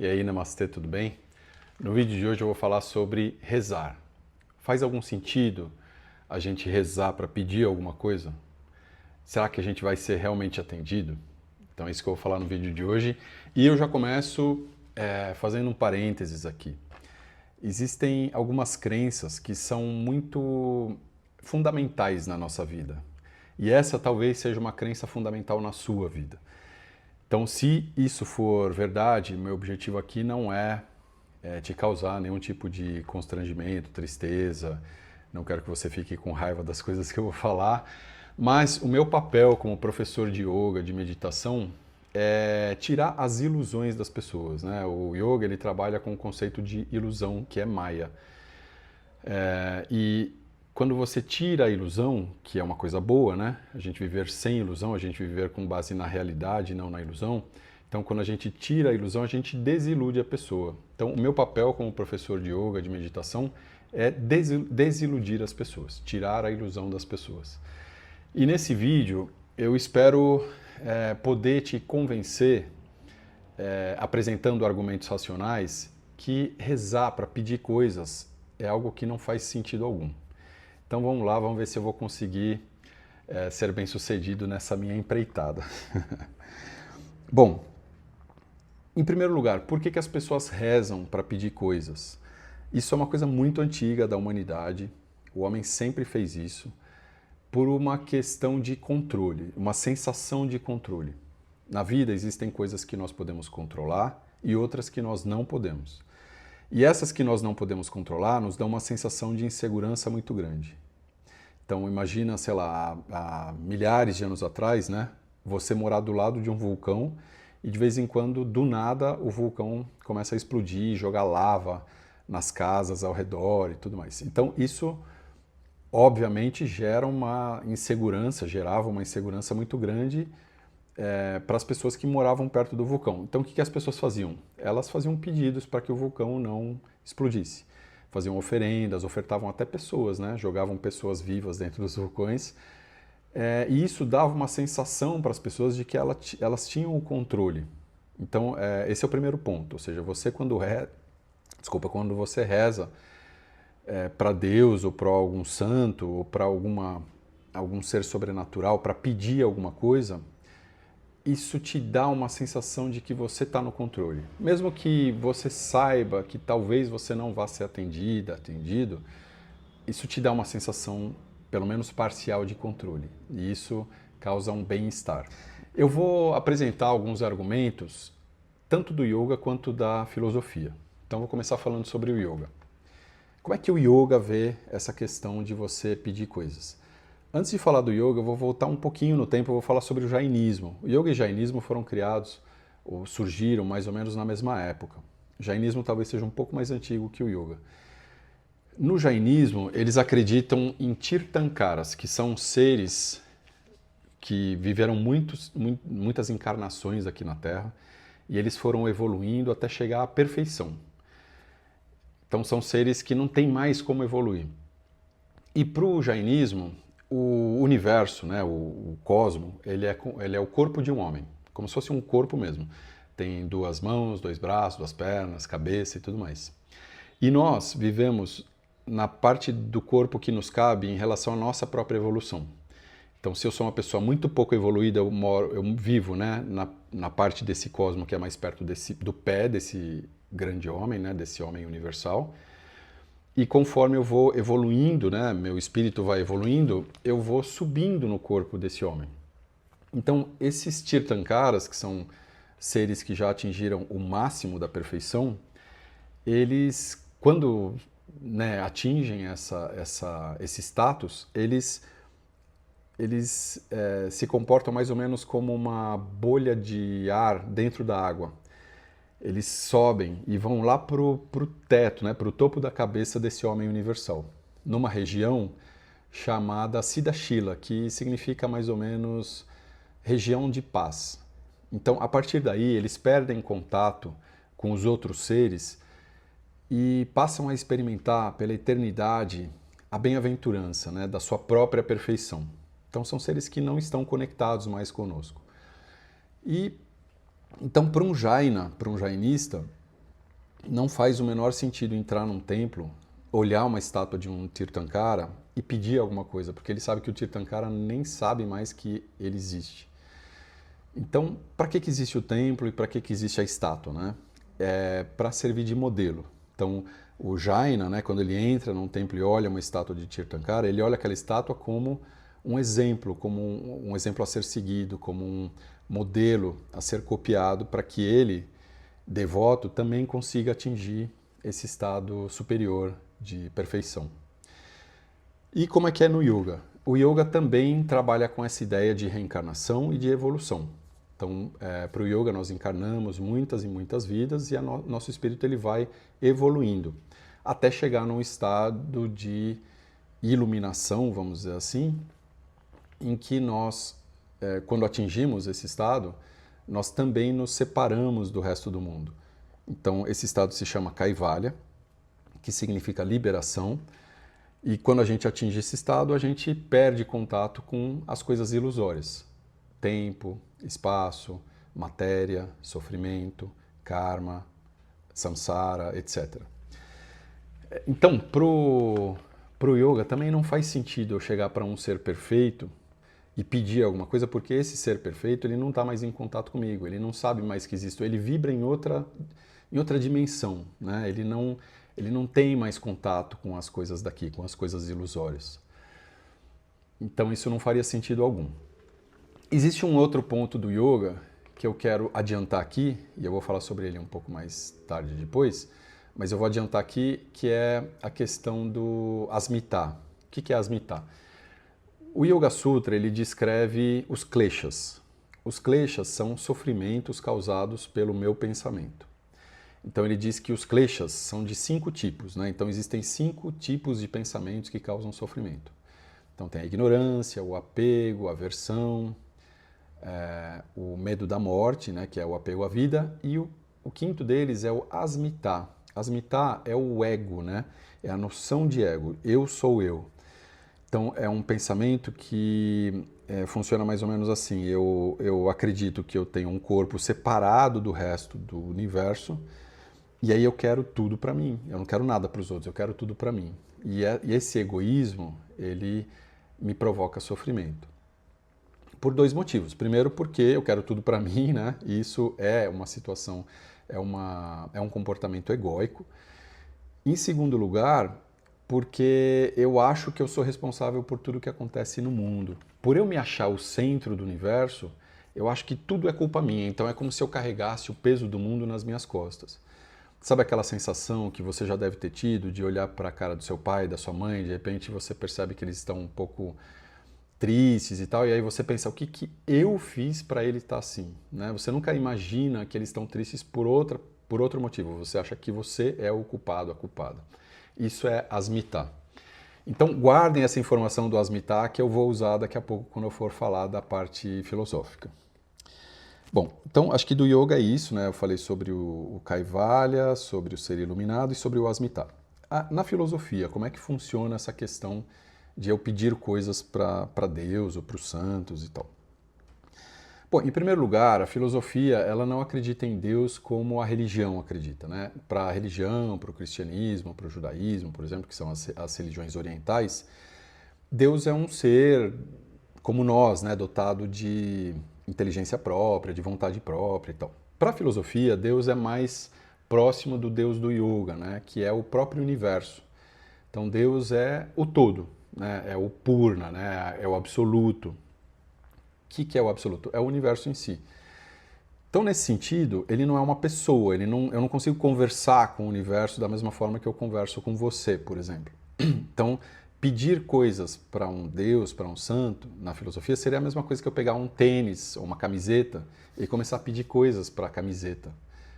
E aí, namastê, tudo bem? No vídeo de hoje eu vou falar sobre rezar. Faz algum sentido a gente rezar para pedir alguma coisa? Será que a gente vai ser realmente atendido? Então é isso que eu vou falar no vídeo de hoje. E eu já começo fazendo um parênteses aqui. Existem algumas crenças que são muito fundamentais na nossa vida. E essa talvez seja uma crença fundamental na sua vida. Então, se isso for verdade, meu objetivo aqui não é te causar nenhum tipo de constrangimento, tristeza, não quero que você fique com raiva das coisas que eu vou falar, mas o meu papel como professor de yoga, de meditação, é tirar as ilusões das pessoas, né? O yoga ele trabalha com o conceito de ilusão, que é Maya. E quando você tira a ilusão, que é uma coisa boa, né? A gente viver sem ilusão, a gente viver com base na realidade, não na ilusão. Então, quando a gente tira a ilusão, a gente desilude a pessoa. Então, o meu papel como professor de yoga, de meditação, é desiludir as pessoas, tirar a ilusão das pessoas. E nesse vídeo, eu espero poder te convencer, apresentando argumentos racionais, que rezar para pedir coisas é algo que não faz sentido algum. Então vamos lá, vamos ver se eu vou conseguir ser bem sucedido nessa minha empreitada. Bom, em primeiro lugar, por que as pessoas rezam para pedir coisas? Isso é uma coisa muito antiga da humanidade, o homem sempre fez isso, por uma questão de controle, uma sensação de controle. Na vida existem coisas que nós podemos controlar e outras que nós não podemos. E essas que nós não podemos controlar nos dão uma sensação de insegurança muito grande. Então imagina, sei lá, há milhares de anos atrás, né? Você morar do lado de um vulcão e de vez em quando, do nada, o vulcão começa a explodir, jogar lava nas casas ao redor e tudo mais. Então isso, obviamente, gerava uma insegurança muito grande para as pessoas que moravam perto do vulcão. Então o que as pessoas faziam? Elas faziam pedidos para que o vulcão não explodisse. Faziam oferendas, ofertavam até pessoas, né? Jogavam pessoas vivas dentro dos vulcões. E isso dava uma sensação para as pessoas de que elas tinham o controle. Então esse é o primeiro ponto. Ou seja, você quando você reza para Deus ou para algum santo ou para algum ser sobrenatural para pedir alguma coisa, isso te dá uma sensação de que você está no controle. Mesmo que você saiba que talvez você não vá ser atendido, isso te dá uma sensação, pelo menos parcial, de controle. E isso causa um bem-estar. Eu vou apresentar alguns argumentos, tanto do yoga quanto da filosofia. Então vou começar falando sobre o yoga. Como é que o yoga vê essa questão de você pedir coisas? Antes de falar do yoga, eu vou voltar um pouquinho no tempo, eu vou falar sobre o jainismo. O yoga e o jainismo foram criados, ou surgiram mais ou menos na mesma época. O jainismo talvez seja um pouco mais antigo que o yoga. No jainismo, eles acreditam em tirthankaras, que são seres que viveram muitas encarnações aqui na Terra, e eles foram evoluindo até chegar à perfeição. Então são seres que não tem mais como evoluir. E para o jainismo, o universo, né, o cosmo, ele é o corpo de um homem, como se fosse um corpo mesmo. Tem duas mãos, dois braços, duas pernas, cabeça e tudo mais. E nós vivemos na parte do corpo que nos cabe em relação à nossa própria evolução. Então, se eu sou uma pessoa muito pouco evoluída, eu vivo, né, na parte desse cosmo que é mais perto do pé desse grande homem, né, desse homem universal. E conforme eu vou evoluindo, né, meu espírito vai evoluindo, eu vou subindo no corpo desse homem. Então, esses tirthankaras, que são seres que já atingiram o máximo da perfeição, eles, quando atingem esse status, eles se comportam mais ou menos como uma bolha de ar dentro da água. Eles sobem e vão lá para o teto, né, para o topo da cabeça desse homem universal, numa região chamada Siddhashila, que significa mais ou menos região de paz. Então, a partir daí, eles perdem contato com os outros seres e passam a experimentar pela eternidade a bem-aventurança, né, da sua própria perfeição. Então, são seres que não estão conectados mais conosco. E então, para um jainista, não faz o menor sentido entrar num templo, olhar uma estátua de um Tirthankara e pedir alguma coisa, porque ele sabe que o Tirthankara nem sabe mais que ele existe. Então, para que existe o templo e para que existe a estátua, né? É para servir de modelo. Então, o Jaina, né, quando ele entra num templo e olha uma estátua de Tirthankara, ele olha aquela estátua como um exemplo, como um exemplo a ser seguido, como um modelo a ser copiado para que ele, devoto, também consiga atingir esse estado superior de perfeição. E como é que é no yoga? O yoga também trabalha com essa ideia de reencarnação e de evolução. Então, para o yoga nós encarnamos muitas e muitas vidas e nosso espírito ele vai evoluindo até chegar num estado de iluminação, vamos dizer assim, em que nós, quando atingimos esse estado, nós também nos separamos do resto do mundo. Então, esse estado se chama Kaivalya, que significa liberação, e quando a gente atinge esse estado, a gente perde contato com as coisas ilusórias. Tempo, espaço, matéria, sofrimento, karma, samsara, etc. Então, pro yoga também não faz sentido eu chegar para um ser perfeito e pedir alguma coisa, porque esse ser perfeito ele não está mais em contato comigo, ele não sabe mais que existo, ele vibra em outra dimensão, né? Ele não tem mais contato com as coisas daqui, com as coisas ilusórias. Então isso não faria sentido algum. Existe um outro ponto do yoga que eu quero adiantar aqui, e eu vou falar sobre ele um pouco mais tarde depois, mas eu vou adiantar aqui, que é a questão do asmita. O que é asmita? O Yoga Sutra ele descreve os kleshas. Os kleshas são sofrimentos causados pelo meu pensamento. Então ele diz que os kleshas são de 5 tipos, né? Então existem 5 tipos de pensamentos que causam sofrimento. Então tem a ignorância, o apego, a aversão, o medo da morte, né? Que é o apego à vida, e o quinto deles é o asmita. Asmita é o ego, né? É a noção de ego. Eu sou eu. Então é um pensamento que funciona mais ou menos assim. Eu acredito que eu tenho um corpo separado do resto do universo e aí eu quero tudo para mim. Eu não quero nada para os outros, eu quero tudo para mim. E esse egoísmo, ele me provoca sofrimento. Por 2 motivos. Primeiro porque eu quero tudo para mim, né? E isso é uma situação, é um comportamento egóico. Em segundo lugar, porque eu acho que eu sou responsável por tudo que acontece no mundo. Por eu me achar o centro do universo, eu acho que tudo é culpa minha. Então é como se eu carregasse o peso do mundo nas minhas costas. Sabe aquela sensação que você já deve ter tido de olhar para a cara do seu pai, da sua mãe, de repente você percebe que eles estão um pouco tristes e tal, e aí você pensa, o que eu fiz para ele estar assim? Né? Você nunca imagina que eles estão tristes por outro motivo. Você acha que você é o culpado, a culpada. Isso é asmita. Então guardem essa informação do asmita que eu vou usar daqui a pouco quando eu for falar da parte filosófica. Bom, então acho que do yoga é isso, né? Eu falei sobre o Kaivalya, sobre o ser iluminado e sobre o asmita. Na filosofia, como é que funciona essa questão de eu pedir coisas para Deus ou para os santos e tal? Bom, em primeiro lugar, a filosofia ela não acredita em Deus como a religião acredita, né? Para a religião, para o cristianismo, para o judaísmo, por exemplo, que são as religiões orientais, Deus é um ser como nós, né? Dotado de inteligência própria, de vontade própria e tal. Para a filosofia, Deus é mais próximo do Deus do yoga, né? Que é o próprio universo. Então Deus é o todo, né? É o purna, né? É o absoluto. O que é o absoluto? É o universo em si. Então, nesse sentido, ele não é uma pessoa, eu não consigo conversar com o universo da mesma forma que eu converso com você, por exemplo. Então, pedir coisas para um Deus, para um santo, na filosofia, seria a mesma coisa que eu pegar um tênis ou uma camiseta e começar a pedir coisas para a camiseta.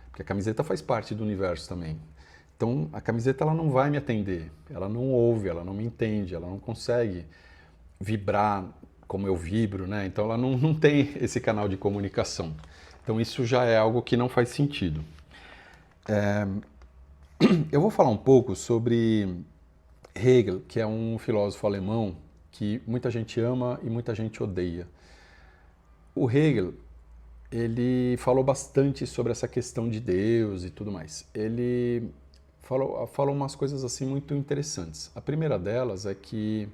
Porque a camiseta faz parte do universo também. Então, a camiseta ela não vai me atender, ela não ouve, ela não me entende, ela não consegue vibrar como eu vibro, né? Então ela não tem esse canal de comunicação. Então isso já é algo que não faz sentido. Eu vou falar um pouco sobre Hegel, que é um filósofo alemão que muita gente ama e muita gente odeia. O Hegel, ele falou bastante sobre essa questão de Deus e tudo mais. Ele falou umas coisas assim muito interessantes. A primeira delas é que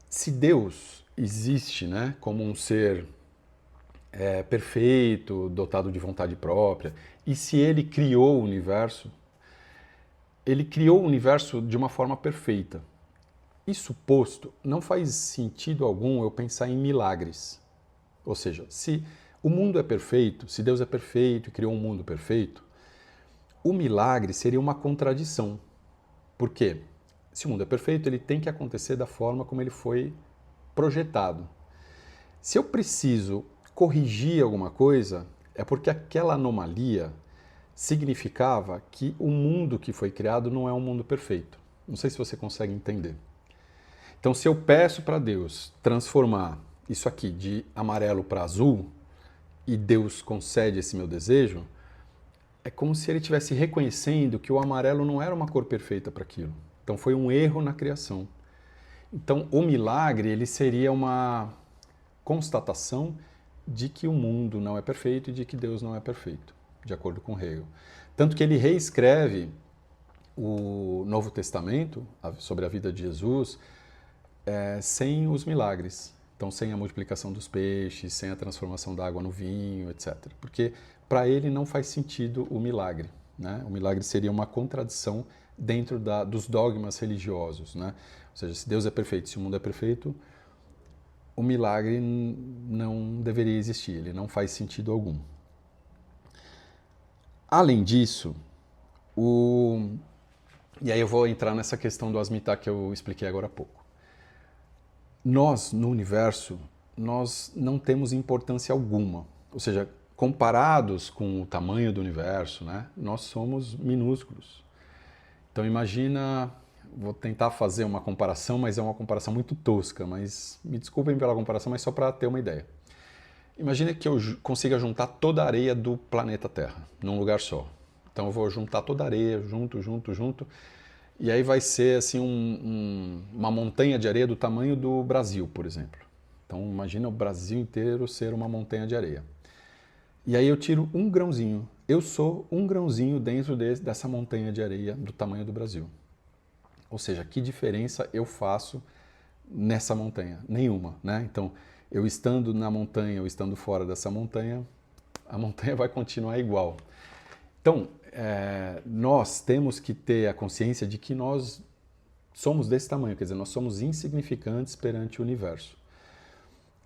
se Deus existe, né, como um ser perfeito, dotado de vontade própria, e se ele criou o universo de uma forma perfeita. Isso posto, não faz sentido algum eu pensar em milagres. Ou seja, se o mundo é perfeito, se Deus é perfeito e criou um mundo perfeito, o milagre seria uma contradição. Por quê? Se o mundo é perfeito, ele tem que acontecer da forma como ele foi projetado. Se eu preciso corrigir alguma coisa, é porque aquela anomalia significava que o mundo que foi criado não é um mundo perfeito. Não sei se você consegue entender. Então, se eu peço para Deus transformar isso aqui de amarelo para azul, e Deus concede esse meu desejo, é como se ele estivesse reconhecendo que o amarelo não era uma cor perfeita para aquilo. Então, foi um erro na criação. Então, o milagre ele seria uma constatação de que o mundo não é perfeito e de que Deus não é perfeito, de acordo com Hegel. Tanto que ele reescreve o Novo Testamento sobre a vida de Jesus sem os milagres. Então, sem a multiplicação dos peixes, sem a transformação da água no vinho, etc. Porque para ele não faz sentido o milagre. Né? O milagre seria uma contradição dentro dos dogmas religiosos. Né? Ou seja, se Deus é perfeito, se o mundo é perfeito, o milagre não deveria existir, ele não faz sentido algum. Além disso, e aí eu vou entrar nessa questão do Asmitá que eu expliquei agora há pouco. Nós, no universo, nós não temos importância alguma. Ou seja, comparados com o tamanho do universo, né, nós somos minúsculos. Então imagina, vou tentar fazer uma comparação, mas é uma comparação muito tosca, mas me desculpem pela comparação, mas só para ter uma ideia. Imagina que eu consiga juntar toda a areia do planeta Terra, num lugar só. Então eu vou juntar toda a areia, junto, e aí vai ser assim uma montanha de areia do tamanho do Brasil, por exemplo. Então imagina o Brasil inteiro ser uma montanha de areia. E aí eu tiro um grãozinho. Eu sou um grãozinho dentro dessa montanha de areia do tamanho do Brasil. Ou seja, que diferença eu faço nessa montanha? Nenhuma, né? Então, eu estando na montanha ou estando fora dessa montanha, a montanha vai continuar igual. Então, nós temos que ter a consciência de que nós somos desse tamanho, quer dizer, nós somos insignificantes perante o universo.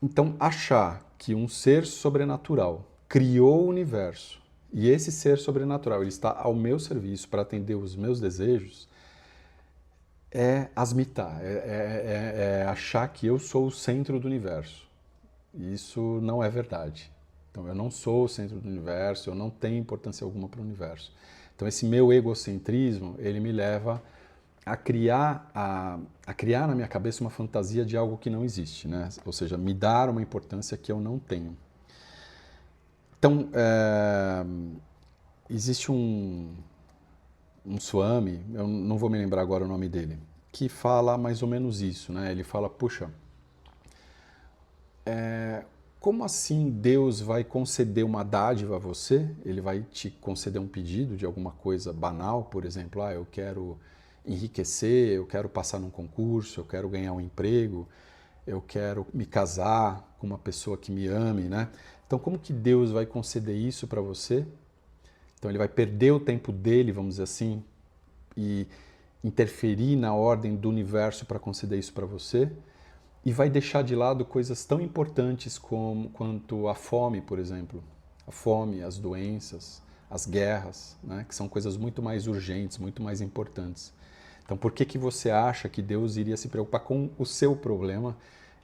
Então, achar que um ser sobrenatural criou o universo e esse ser sobrenatural ele está ao meu serviço para atender os meus desejos é asmitar, é achar que eu sou o centro do universo. Isso não é verdade. Então, eu não sou o centro do universo, eu não tenho importância alguma para o universo. Então, esse meu egocentrismo, ele me leva a criar na minha cabeça uma fantasia de algo que não existe, né? Ou seja, me dar uma importância que eu não tenho. Então, existe um Swami, eu não vou me lembrar agora o nome dele, que fala mais ou menos isso, né? Ele fala, puxa, como assim Deus vai conceder uma dádiva a você? Ele vai te conceder um pedido de alguma coisa banal, por exemplo, eu quero enriquecer, eu quero passar num concurso, eu quero ganhar um emprego, eu quero me casar com uma pessoa que me ame, né? Então, como que Deus vai conceder isso para você? Então, ele vai perder o tempo dele, vamos dizer assim, e interferir na ordem do universo para conceder isso para você? E vai deixar de lado coisas tão importantes quanto a fome, por exemplo. A fome, as doenças, as guerras, né? Que são coisas muito mais urgentes, muito mais importantes. Então, por que você acha que Deus iria se preocupar com o seu problema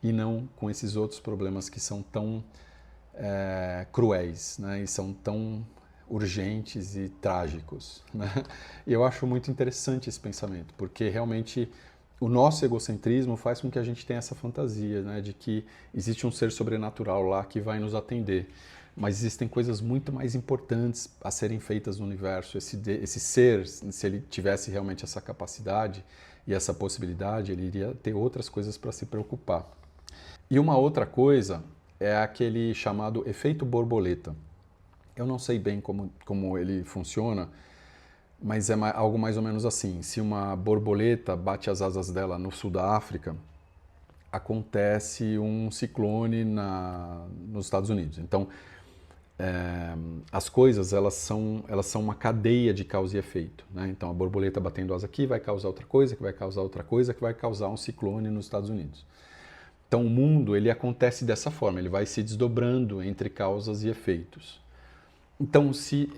e não com esses outros problemas que são tão cruéis, né? E são tão urgentes e trágicos, né? E eu acho muito interessante esse pensamento, porque realmente o nosso egocentrismo faz com que a gente tenha essa fantasia, né, de que existe um ser sobrenatural lá que vai nos atender. Mas existem coisas muito mais importantes a serem feitas no universo. Esse ser, se ele tivesse realmente essa capacidade e essa possibilidade, ele iria ter outras coisas para se preocupar. E uma outra coisa é aquele chamado efeito borboleta. Eu não sei bem como ele funciona, mas é algo mais ou menos assim. Se uma borboleta bate as asas dela no sul da África, acontece um ciclone nos Estados Unidos. Então, as coisas elas são uma cadeia de causa e efeito, né? Então, a borboleta batendo asa aqui vai causar outra coisa, que vai causar outra coisa, que vai causar um ciclone nos Estados Unidos. Então, o mundo ele acontece dessa forma, ele vai se desdobrando entre causas e efeitos. Então, se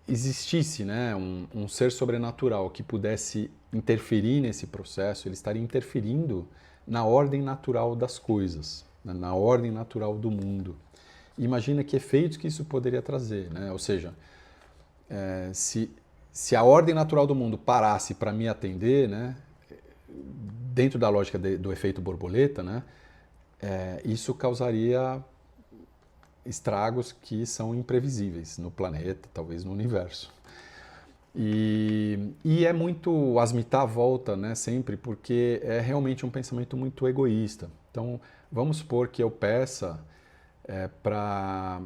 existisse, né, um ser sobrenatural que pudesse interferir nesse processo, ele estaria interferindo na ordem natural das coisas, né, na ordem natural do mundo. Imagina que efeitos que isso poderia trazer, né? Ou seja, se a ordem natural do mundo parasse para me atender, né, dentro da lógica do efeito borboleta, né, isso causaria estragos que são imprevisíveis no planeta, talvez no universo. E é muito asmitar a volta, né, sempre, porque é realmente um pensamento muito egoísta. Então, vamos supor que eu peça para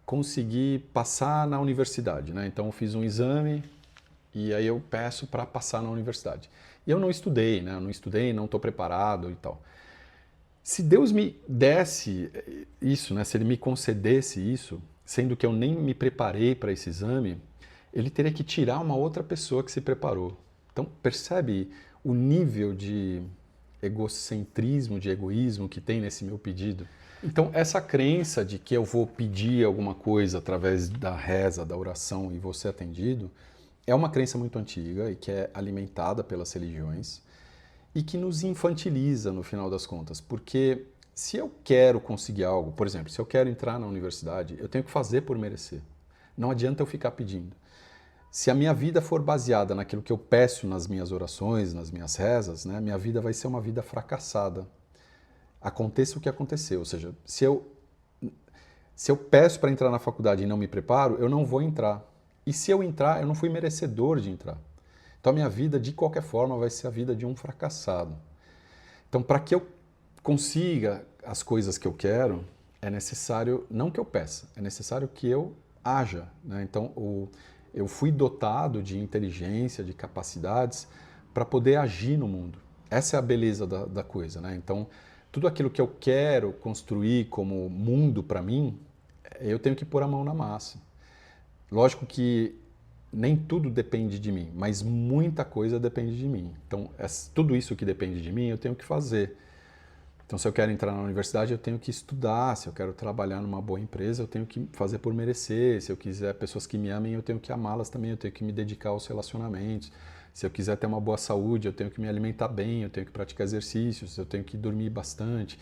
conseguir passar na universidade, né? Então, eu fiz um exame e aí eu peço para passar na universidade. E eu não estudei, né? Eu não estudei, não estou preparado e tal. Se Deus me desse isso, né? Se Ele me concedesse isso, sendo que eu nem me preparei para esse exame, Ele teria que tirar uma outra pessoa que se preparou. Então, percebe o nível de egocentrismo, de egoísmo que tem nesse meu pedido? Então, essa crença de que eu vou pedir alguma coisa através da reza, da oração e vou ser atendido, é uma crença muito antiga e que é alimentada pelas religiões e que nos infantiliza no final das contas, porque se eu quero conseguir algo, por exemplo, se eu quero entrar na universidade, eu tenho que fazer por merecer. Não adianta eu ficar pedindo. Se a minha vida for baseada naquilo que eu peço nas minhas orações, nas minhas rezas, né, minha vida vai ser uma vida fracassada. Aconteça o que acontecer, ou seja, se eu peço para entrar na faculdade e não me preparo, eu não vou entrar. E se eu entrar, eu não fui merecedor de entrar. Então a minha vida, de qualquer forma, vai ser a vida de um fracassado. Então, para que eu consiga as coisas que eu quero, é necessário, não que eu peça, é necessário que eu haja, né? Então, eu fui dotado de inteligência, de capacidades para poder agir no mundo. Essa é a beleza da coisa, né? Então, tudo aquilo que eu quero construir como mundo para mim, eu tenho que pôr a mão na massa. Lógico que nem tudo depende de mim, mas muita coisa depende de mim. Então, tudo isso que depende de mim, eu tenho que fazer. Então, se eu quero entrar na universidade, eu tenho que estudar. Se eu quero trabalhar numa boa empresa, eu tenho que fazer por merecer. Se eu quiser pessoas que me amem, eu tenho que amá-las também. Eu tenho que me dedicar aos relacionamentos. Se eu quiser ter uma boa saúde, eu tenho que me alimentar bem, eu tenho que praticar exercícios, eu tenho que dormir bastante.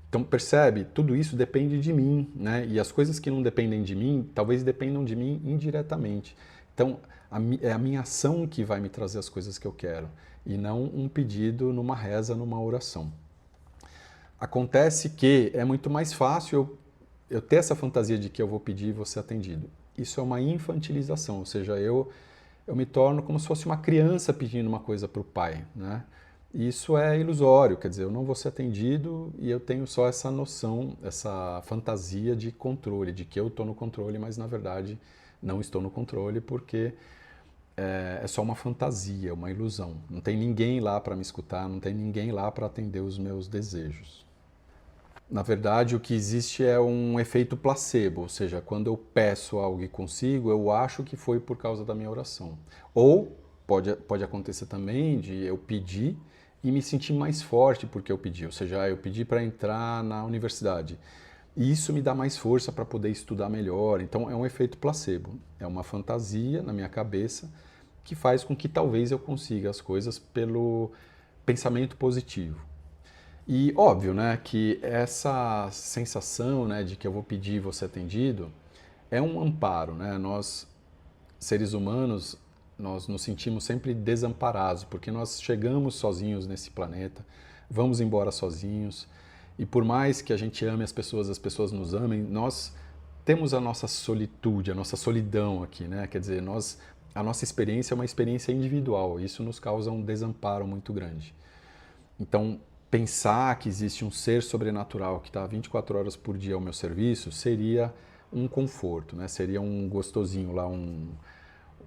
Então, percebe? Tudo isso depende de mim, né? E as coisas que não dependem de mim, talvez dependam de mim indiretamente. Então, é a minha ação que vai me trazer as coisas que eu quero, e não um pedido numa reza, numa oração. Acontece que é muito mais fácil eu ter essa fantasia de que eu vou pedir e vou ser atendido. Isso é uma infantilização, ou seja, eu me torno como se fosse uma criança pedindo uma coisa para o pai, né? E isso é ilusório, quer dizer, eu não vou ser atendido e eu tenho só essa noção, essa fantasia de controle, de que eu estou no controle, mas na verdade não estou no controle porque é só uma fantasia, uma ilusão. Não tem ninguém lá para me escutar, não tem ninguém lá para atender os meus desejos. Na verdade, o que existe é um efeito placebo, ou seja, quando eu peço algo e consigo, eu acho que foi por causa da minha oração. Ou pode acontecer também de eu pedir e me sentir mais forte porque eu pedi, ou seja, eu pedi para entrar na universidade. E isso me dá mais força para poder estudar melhor. Então é um efeito placebo, é uma fantasia na minha cabeça que faz com que talvez eu consiga as coisas pelo pensamento positivo. E óbvio, né, que essa sensação, né, de que eu vou pedir e vou ser atendido é um amparo, né? Nós, seres humanos, nós nos sentimos sempre desamparados, porque nós chegamos sozinhos nesse planeta, vamos embora sozinhos, e por mais que a gente ame as pessoas nos amem, nós temos a nossa solitude, a nossa solidão aqui, né? Quer dizer, a nossa experiência é uma experiência individual, e isso nos causa um desamparo muito grande. Então, pensar que existe um ser sobrenatural que está 24 horas por dia ao meu serviço seria um conforto, né? Seria um gostosinho lá,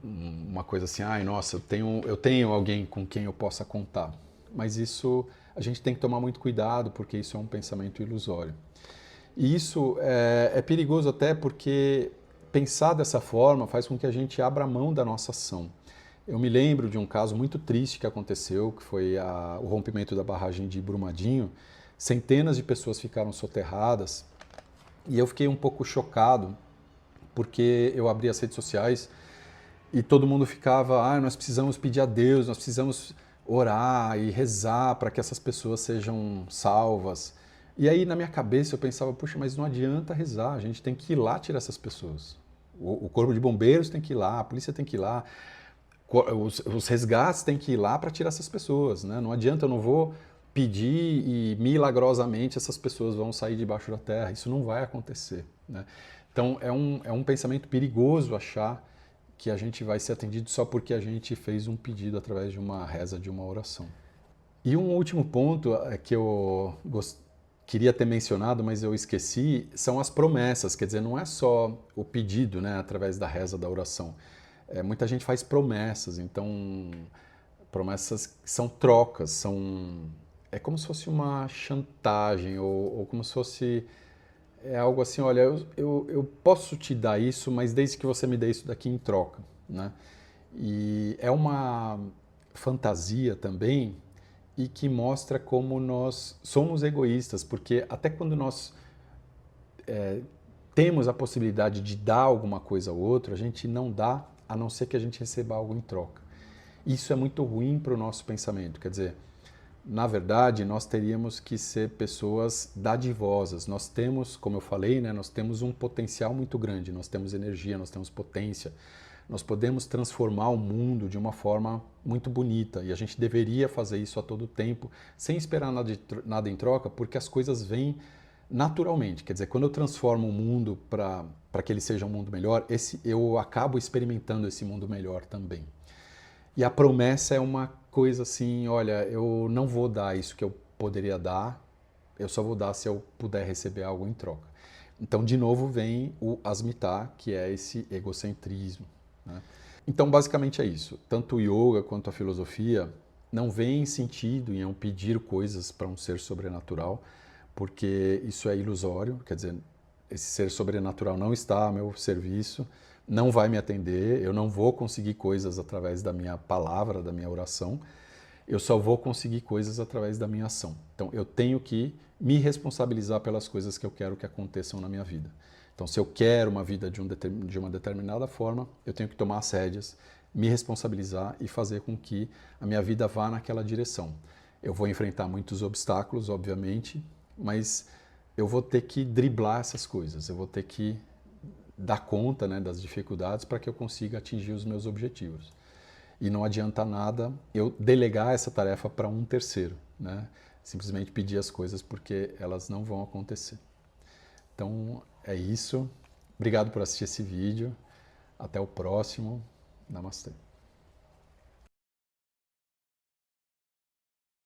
uma coisa assim, ai, nossa, eu tenho alguém com quem eu possa contar. Mas isso a gente tem que tomar muito cuidado, porque isso é um pensamento ilusório. E isso é perigoso até porque pensar dessa forma faz com que a gente abra mão da nossa ação. Eu me lembro de um caso muito triste que aconteceu, que foi o rompimento da barragem de Brumadinho. Centenas de pessoas ficaram soterradas e eu fiquei um pouco chocado porque eu abri as redes sociais e todo mundo ficava, nós precisamos pedir a Deus, nós precisamos orar e rezar para que essas pessoas sejam salvas. E aí na minha cabeça eu pensava, puxa, mas não adianta rezar, a gente tem que ir lá tirar essas pessoas. O corpo de bombeiros tem que ir lá, a polícia tem que ir lá, os resgates têm que ir lá para tirar essas pessoas, né? Não adianta, eu não vou pedir e milagrosamente essas pessoas vão sair debaixo da terra. Isso não vai acontecer, né? Então é um pensamento perigoso achar que a gente vai ser atendido só porque a gente fez um pedido através de uma reza, de uma oração. E um último ponto que eu queria ter mencionado, mas eu esqueci, são as promessas. Quer dizer, não é só o pedido, né, através da reza, da oração. Muita gente faz promessas, então promessas são trocas, é como se fosse uma chantagem ou como se fosse algo assim, olha, eu posso te dar isso, mas desde que você me dê isso daqui em troca, né? E é uma fantasia também e que mostra como nós somos egoístas, porque até quando nós temos a possibilidade de dar alguma coisa ao outro, a gente não dá a não ser que a gente receba algo em troca. Isso é muito ruim para o nosso pensamento, quer dizer, na verdade, nós teríamos que ser pessoas dadivosas. Nós temos, como eu falei, né, nós temos um potencial muito grande, nós temos energia, nós temos potência, nós podemos transformar o mundo de uma forma muito bonita e a gente deveria fazer isso a todo tempo, sem esperar nada em troca, porque as coisas vêm naturalmente. Quer dizer, quando eu transformo o mundo para que ele seja um mundo melhor, eu acabo experimentando esse mundo melhor também. E a promessa é uma coisa assim, olha, eu não vou dar isso que eu poderia dar, eu só vou dar se eu puder receber algo em troca. Então, de novo, vem o asmitar, que é esse egocentrismo, né? Então, basicamente é isso. Tanto o yoga quanto a filosofia não vem sentido em eu pedir coisas para um ser sobrenatural, porque isso é ilusório, quer dizer, esse ser sobrenatural não está a meu serviço, não vai me atender, eu não vou conseguir coisas através da minha palavra, da minha oração, eu só vou conseguir coisas através da minha ação. Então eu tenho que me responsabilizar pelas coisas que eu quero que aconteçam na minha vida. Então se eu quero uma vida de uma determinada forma, eu tenho que tomar as rédeas, me responsabilizar e fazer com que a minha vida vá naquela direção. Eu vou enfrentar muitos obstáculos, obviamente, mas eu vou ter que driblar essas coisas, eu vou ter que dar conta, né, das dificuldades para que eu consiga atingir os meus objetivos. E não adianta nada eu delegar essa tarefa para um terceiro, né? Simplesmente pedir as coisas porque elas não vão acontecer. Então é isso. Obrigado por assistir esse vídeo. Até o próximo. Namastê.